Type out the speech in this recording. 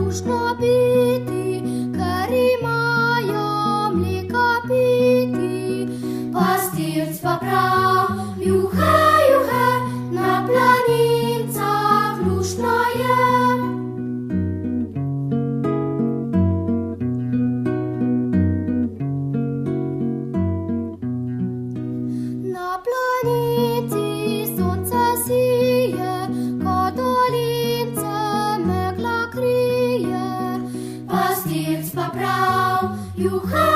lušno biti, ker imajo mleka piti. Pastirc pa prav, juhe, juhe, na planincah lušno je. Na planici sonce sije, ko dolince megla krije. Pastirc pa prav, juhe,